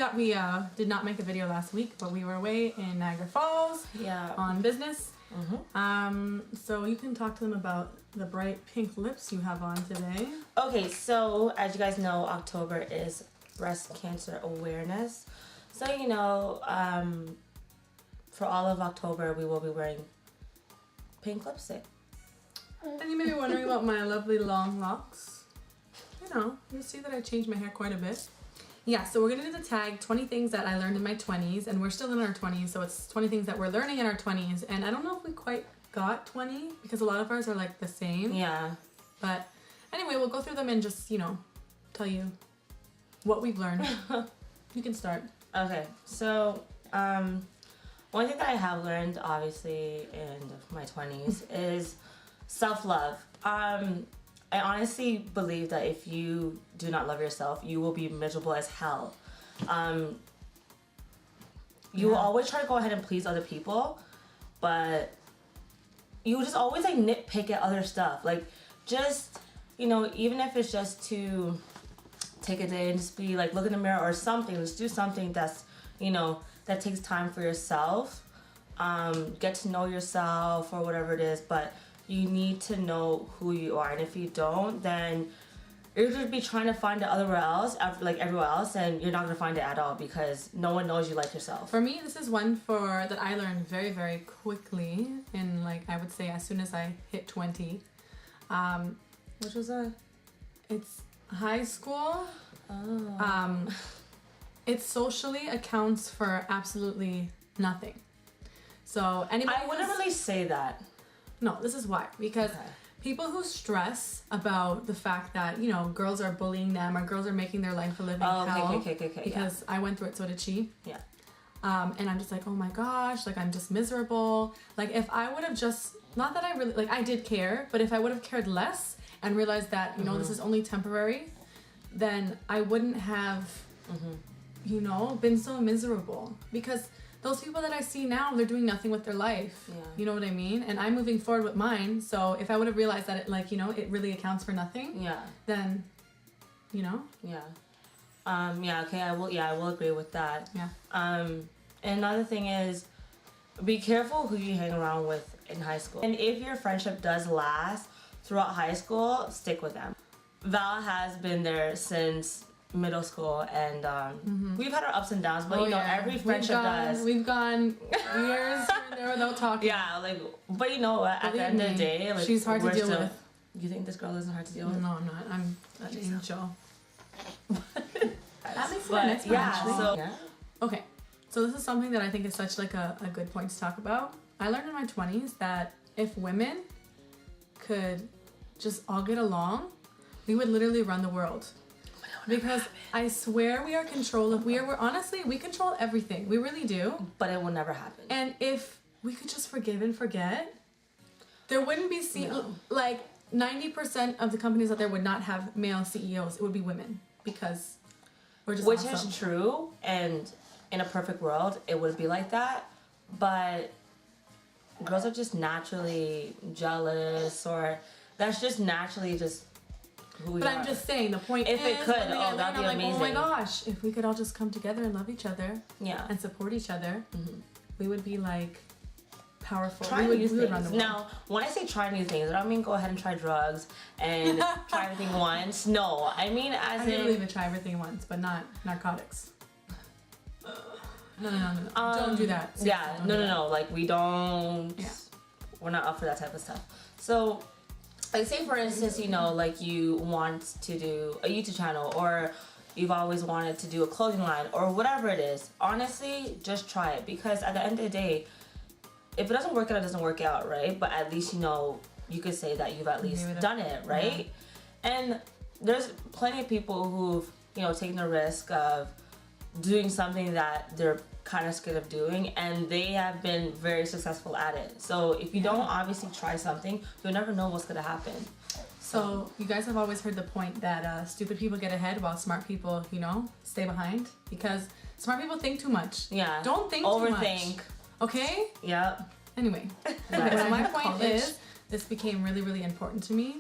that we did not make a video last week, but we were away in Niagara Falls on business. So you can talk to them about the bright pink lips you have on today. Okay, so as you guys know, October is Breast Cancer Awareness. So, you know, for all of October, we will be wearing pink lipstick. And you may be wondering about my lovely long locks. You know, you'll see that I changed my hair quite a bit. Yeah, so we're going to do the tag 20 things that I learned in my 20s, and we're still in our 20s, so it's 20 things that we're learning in our 20s, and I don't know if we quite got 20, because a lot of ours are like the same. Yeah. But anyway, we'll go through them and just, you know, tell you what we've learned. You can start. Okay, so one thing that I have learned, obviously, in my 20s is self-love. I honestly believe that if you do not love yourself, you will be miserable as hell. You will always try to go ahead and please other people, but you just always like nitpick at other stuff. Like, just, you know, even if it's just to take a day and just be like, look in the mirror or something, just do something that's, you know, that takes time for yourself. Get to know yourself or whatever it is, but you need to know who you are, and if you don't, then you're gonna be trying to find it everywhere else, and you're not gonna find it at all because no one knows you like yourself. For me, this is one that I learned very, very quickly, in like, I would say as soon as I hit 20, which was it's high school. It socially accounts for absolutely nothing. So anybody, I wouldn't really say that. No, this is why. Because people who stress about the fact that, you know, girls are bullying them or girls are making their life a living hell. Okay. Because I went through it, so did she. Yeah. And I'm just like, oh my gosh, like I'm just miserable. Like if I would have just, not that I really, like I did care, but if I would have cared less and realized that, you know, this is only temporary, then I wouldn't have, you know, been so miserable. Because those people that I see now, they're doing nothing with their life. Yeah. You know what I mean? And I'm moving forward with mine. So if I would have realized that it, like, you know, it really accounts for nothing. Yeah. Then, you know. Yeah. Okay. I will agree with that. Yeah. And another thing is, be careful who you hang around with in high school. And if your friendship does last throughout high school, stick with them. Val has been there since middle school, and we've had our ups and downs, but every friendship does. We've gone years here and there without talking. Yeah, like, but you know what, at the end of the day, like, she's hard to deal with. You think this girl isn't hard to deal with? No, I'm not. I'm an angel. That makes my next one, actually. Okay, so this is something that I think is such like a good point to talk about. I learned in my 20s that if women could just all get along, we would literally run the world. Because I swear we are honestly, we control everything. We really do. But it will never happen. And if we could just forgive and forget, there wouldn't be like 90% of the companies out there would not have male CEOs. It would be women, because we're just awesome. Is true, and in a perfect world, it would be like that. But girls are just naturally jealous, or that's just naturally just who we are. But I'm just saying, the point is, if it could, that'd be amazing. Oh my gosh, if we could all just come together and love each other, and support each other, we would be like powerful. Try new things. Now, when I say try new things, I don't mean go ahead and try drugs and try everything once. No, I mean I believe in try everything once, but not narcotics. No. Don't do that. Seriously, no. Like, we don't. Yeah. We're not up for that type of stuff. So, like, say for instance, you know, like, you want to do a YouTube channel, or you've always wanted to do a clothing line, or whatever it is. Honestly, just try it, because at the end of the day, if it doesn't work out, it doesn't work out, right? But at least, you know, you could say that you've at least done it, right? Yeah. And there's plenty of people who've, you know, taken the risk of doing something that they're kind of scared of doing, and they have been very successful at it. So if you don't obviously try something, you'll never know what's going to happen. So you guys have always heard the point that stupid people get ahead while smart people, you know, stay behind, because smart people think too much. Yeah. Don't think too much. Overthink. Okay? Yep. Anyway, so my point is, this became really, really important to me,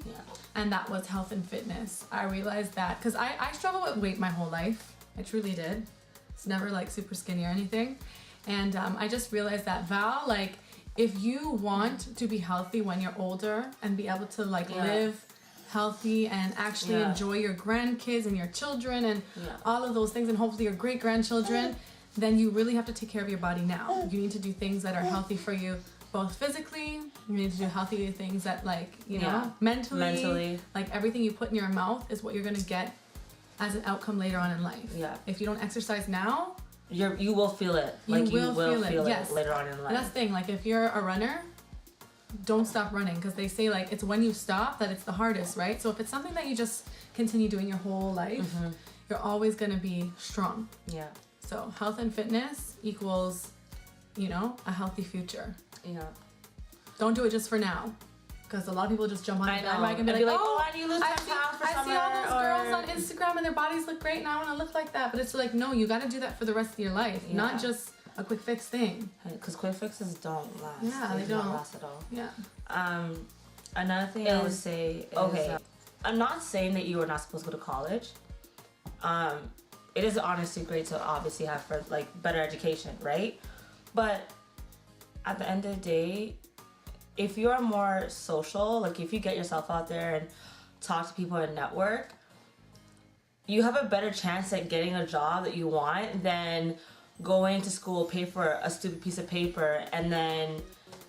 and that was health and fitness. I realized that, because I struggled with weight my whole life. I truly did. It's never like super skinny or anything. And I just realized that, Val, like, if you want to be healthy when you're older and be able to like live healthy and actually enjoy your grandkids and your children and all of those things, and hopefully your great grandchildren, then you really have to take care of your body now. You need to do things that are healthy for you, both physically. You need to do healthy things that, like, you know, mentally. Like, everything you put in your mouth is what you're gonna get as an outcome later on in life. Yeah. If you don't exercise now, you will feel it. Like, you will feel it later on in life. And that's the thing. Like, if you're a runner, don't stop running, because they say, like, it's when you stop that it's the hardest, right? So if it's something that you just continue doing your whole life, you're always gonna be strong. Yeah. So health and fitness equals, you know, a healthy future. Yeah. Don't do it just for now, because a lot of people just jump on the bandwagon and be like, oh, why do you lose 10 pounds for summer? I see all those girls on Instagram and their bodies look great and I want to look like that. But it's like, no, you got to do that for the rest of your life, not just a quick fix thing. Because quick fixes don't last. Yeah, they don't last at all. Yeah. Another thing I would say is, I'm not saying that you are not supposed to go to college. It is honestly great to obviously have for like better education, right? But at the end of the day, if you're more social, like if you get yourself out there and talk to people and network, you have a better chance at getting a job that you want than going to school, pay for a stupid piece of paper, and then,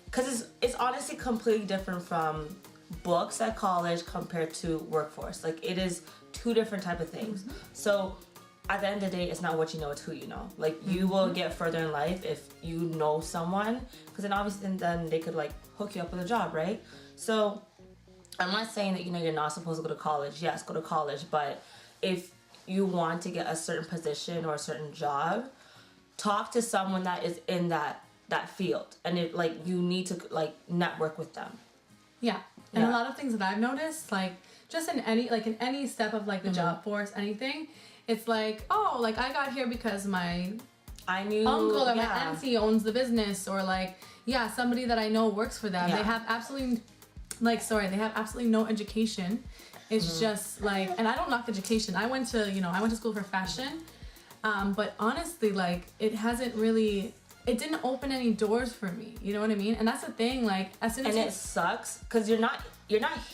because it's honestly completely different from books at college compared to workforce. Like, it is two different type of things. So at the end of the day, it's not what you know, it's who you know. Like, you will get further in life if you know someone, because then obviously then they could like hook you up with a job, right? So I'm not saying that, you know, you're not supposed to go to college. Yes, go to college, but if you want to get a certain position or a certain job, talk to someone that is in that field, and it, like, you need to like network with them. Yeah. And a lot of things that I've noticed, like, just in any step of like the job force, anything, it's like, oh, like, I got here because my uncle or my auntie owns the business, or like, somebody that I know works for them. They have absolutely no education. It's just like, and I don't knock education. I went to school for fashion, but honestly, like, it didn't open any doors for me. You know what I mean? And that's the thing. Like, as soon as it sucks, because you're not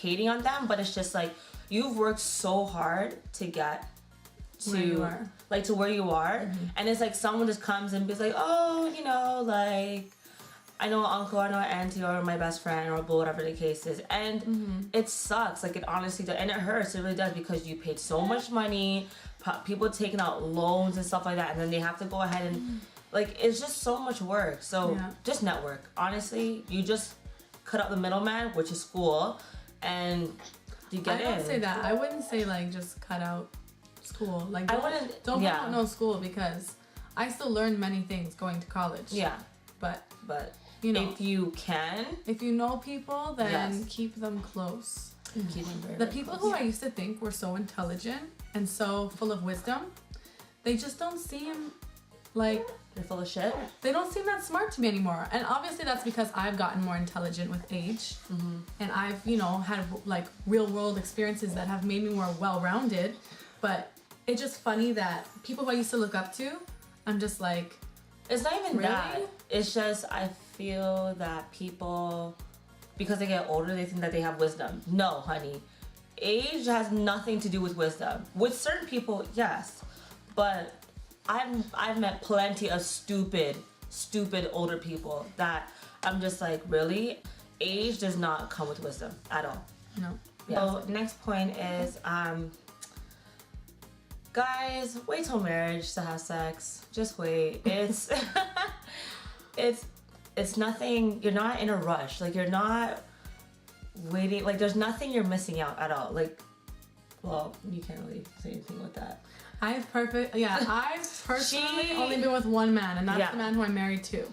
hating on them, but it's just like, you've worked so hard to get to where you are, and it's like someone just comes and be like, oh, you know, like, I know an uncle, I know an auntie, or my best friend, or whatever the case is, and it sucks. Like, it honestly does, and it hurts. It really does, because you paid so much money, people taking out loans and stuff like that, and then they have to go ahead and like, it's just so much work. So just network. Honestly, you just cut out the middleman, which is school, and you get in. I don't say that. I wouldn't say like just cut out school. Like, don't cut out no school, because I still learned many things going to college. Yeah. But you know, if you know people, then keep them close. Keep them very, the people who I used to think were so intelligent and so full of wisdom, they just don't seem like they're full of shit. They don't seem that smart to me anymore. And obviously that's because I've gotten more intelligent with age, and I've, you know, had like real world experiences that have made me more well-rounded. But it's just funny that people who I used to look up to, I'm just like, it's not even that. It's just, I feel that people, because they get older, they think that they have wisdom. No, honey. Age has nothing to do with wisdom. With certain people, yes. But I've met plenty of stupid older people that I'm just like, really? Age does not come with wisdom at all. No. Yeah. So next point is, guys, wait till marriage to have sex. Just wait. It's nothing. You're not in a rush. Like, you're not waiting. Like, there's nothing you're missing out at all. Like, well, you can't really say anything with that. I've personally only been with one man, and that's the man who I'm married to.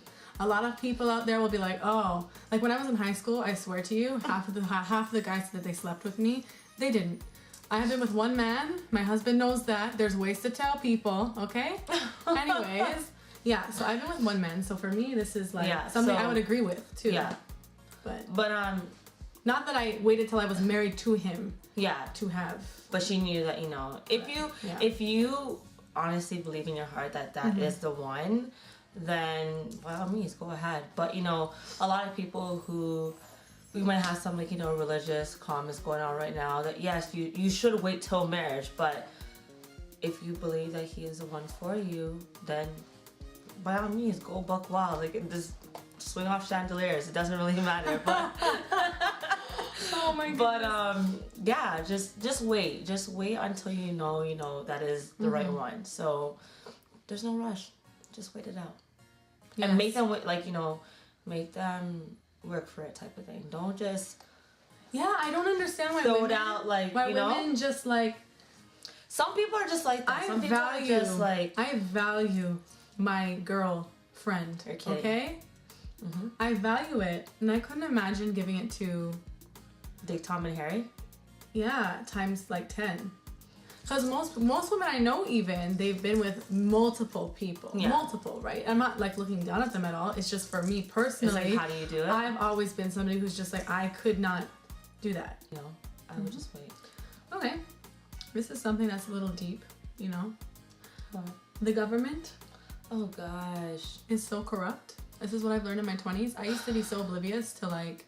A lot of people out there will be like, oh, like when I was in high school, I swear to you, half of the guys said that they slept with me. They didn't. I have been with one man. My husband knows that. There's ways to tell people, okay? Anyways, so I've been with one man. So for me, this is like something I would agree with too. Yeah. But not that I waited till I was married to him. Yeah. To have. But she knew that, you know, if you honestly believe in your heart that that is the one, then by all means go ahead. But you know, a lot of people who we might have some like, you know, religious comments going on right now that yes, you should wait till marriage, but if you believe that he is the one for you, then by all means go buck wild, like just swing off chandeliers. It doesn't really matter, but oh my goodness. but yeah, just wait until you know that is the right one. So there's no rush, just wait it out. Yes. And make them like, you know, make them work for it type of thing. Don't just I don't understand why throw women, it out like, why you know, women just like, some people are just like that. Some people are just like, I value my girlfriend, okay? I value it, and I couldn't imagine giving it to Dick, Tom, and Harry. Yeah, times like 10. Because most women I know, even they've been with multiple people, multiple, right? I'm not like looking down at them at all. It's just for me personally. It's like, how do you do it? I've always been somebody who's just like, I could not do that. You know, I would just wait. Okay, this is something that's a little deep, you know. What? The government. Oh gosh, is so corrupt. This is what I've learned in my 20s. I used to be so oblivious to like,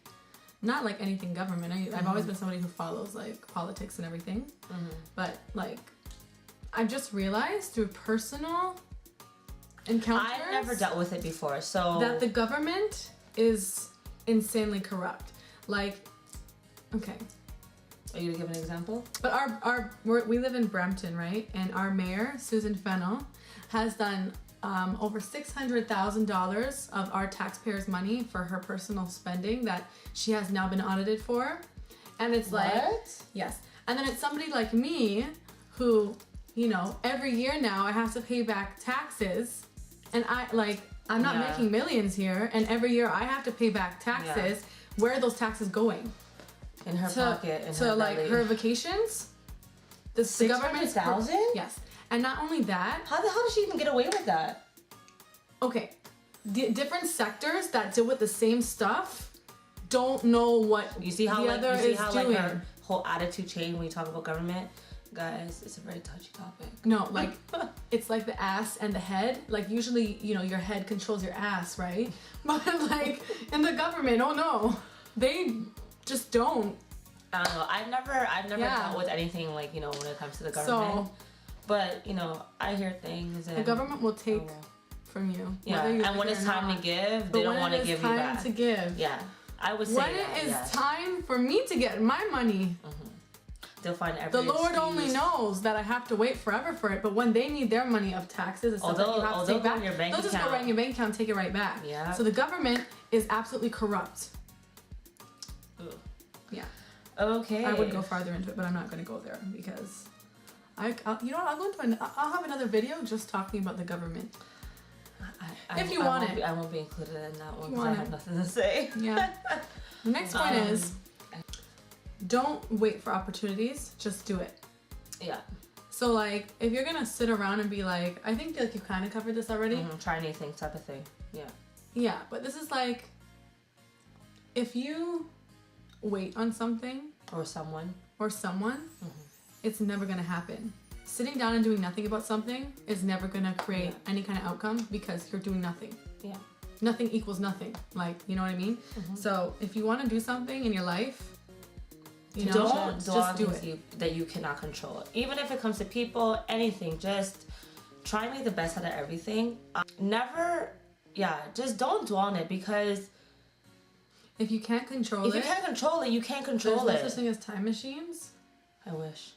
not like anything government. I've always been somebody who follows like politics and everything. But like, I've just realized through personal encounters. I've never dealt with it before, so that the government is insanely corrupt. Like, okay. Are you gonna give an example? But we live in Brampton, right? And our mayor, Susan Fennell, has done over $600,000 of our taxpayers' money for her personal spending that she has now been audited for. And it's like, yes. And then it's somebody like me who, you know, every year now I have to pay back taxes, and I'm not making millions here, and every year I have to pay back taxes. Where are those taxes going? In her pocket, in to her like belly. her vacations. The government's $600,000? Yes. And not only that, how the hell does she even get away with that? Okay, the different sectors that deal with the same stuff don't know what you see how the other is doing. Like her whole attitude change when you talk about government, guys. It's a very touchy topic. No, like it's like the ass and the head. Like usually, you know, your head controls your ass, right? But like in the government, oh no, they just don't. I don't know. I've never dealt with anything like, you know, when it comes to the government. So, but you know, I hear things. And the government will take from you. Yeah, and when it's time to give, they don't want to give you back. When it is time to give. Yeah, I would say when it is time for me to get my money, they'll find every The Lord excuse. only knows that I have to wait forever for it. But when they need their money of taxes and stuff that you have to take back, they'll just go right in your bank account and take it right back. Yeah. So the government is absolutely corrupt. Ooh. Yeah. Okay. I would go farther into it, but I'm not going to go there because you know what? I'll go into I'll have another video just talking about the government. If you want it. I won't be included in that one because I have nothing to say. Yeah. The next point is, don't wait for opportunities, just do it. Yeah. So like, if you're gonna sit around and be like, I think like you kind of covered this already. Try anything type of thing. Yeah. Yeah, but this is like, if you wait on something or someone, it's never gonna happen. Sitting down and doing nothing about something is never gonna create any kind of outcome because you're doing nothing. Yeah. Nothing equals nothing. Like, you know what I mean? So if you want to do something in your life, you know, don't just do it. That you cannot control. Even if it comes to people, anything, just try and make the best out of everything. Just don't dwell on it because if you can't control you can't control it, you can't control it. There's no such thing as time machines. I wish.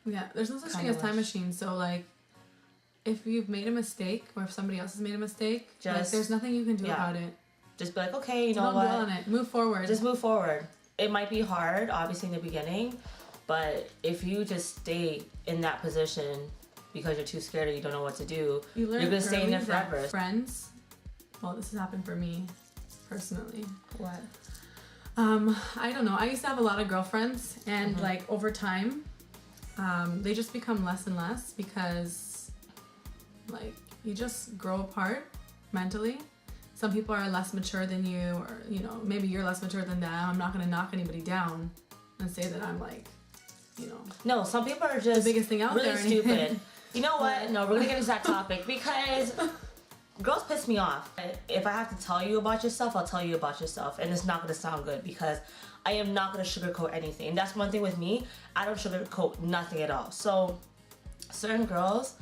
Yeah, there's no such thing as time machines. So like, if you've made a mistake or if somebody else has made a mistake, like, there's nothing you can do about it. Just be like, okay, you know what? Don't dwell on it. Move forward. Just move forward. It might be hard, obviously, in the beginning, but if you just stay in that position because you're too scared or you don't know what to do, you're gonna stay in there forever. Friends, well, this has happened for me personally. What? I don't know. I used to have a lot of girlfriends, and like over time, they just become less and less because like you just grow apart mentally. Some people are less mature than you, or you know, maybe you're less mature than them. I'm not gonna knock anybody down and say that I'm like, you know. No, some people are just the biggest thing out really there. stupid. You know what? No, we're gonna get into that topic because girls piss me off. If I have to tell you about yourself, I'll tell you about yourself, and it's not gonna sound good because I am not gonna sugarcoat anything. And that's one thing with me. I don't sugarcoat nothing at all. So certain girls,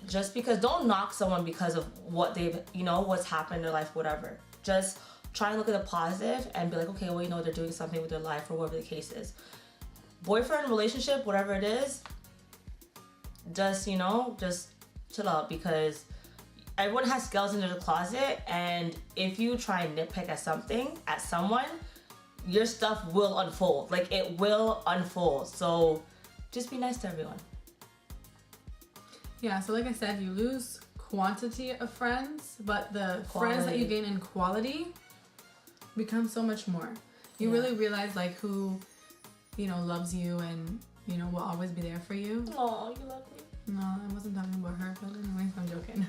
just because, don't knock someone because of what they've, you know, what's happened in their life, whatever. Just try and look at the positive and be like, okay, well, you know, they're doing something with their life or whatever the case is. Boyfriend, relationship, whatever it is, just, you know, just chill out, because everyone has skeletons in their closet, and if you try and nitpick at something, at someone, your stuff will unfold. Like, it will unfold. So just be nice to everyone. Yeah, so like I said, you lose quantity of friends, but the friends that you gain in quality become so much more. You really realize like who, you know, loves you and, you know, will always be there for you. Oh, you love me. No, I wasn't talking about her, but anyways, I'm joking.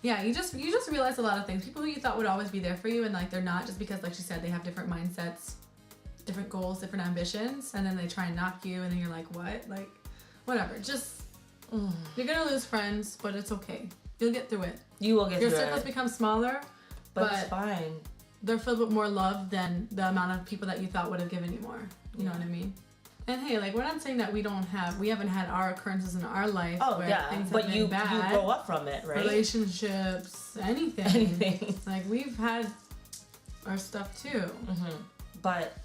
Yeah, you just realize a lot of things. People who you thought would always be there for you, and like they're not, just because, like she said, they have different mindsets, different goals, different ambitions, and then they try and knock you, and then you're like, what? Like, whatever. Just you're gonna lose friends, but it's okay. You'll get through it. You will get through it. Your circles become smaller, but it's fine. They're filled with more love than the amount of people that you thought would have given you more. You know what I mean? And hey, like, we're not saying that we haven't had our occurrences in our life. Oh where yeah, things have but been you bad. grow up from it, right? Relationships, anything. Like, we've had our stuff too. But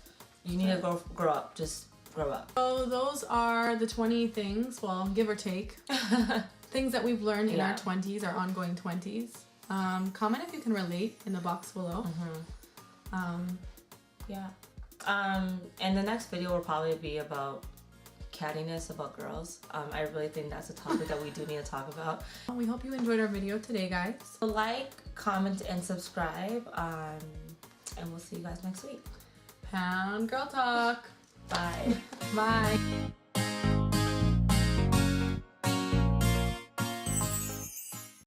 you need to grow up. Just grow up. So those are the 20 things, well, give or take, things that we've learned in our 20s, our ongoing 20s. Comment if you can relate in the box below. And the next video will probably be about cattiness, about girls. I really think that's a topic that we do need to talk about. We hope you enjoyed our video today, guys. So like, comment, and subscribe. And we'll see you guys next week. Pound Girl Talk. Bye. Bye.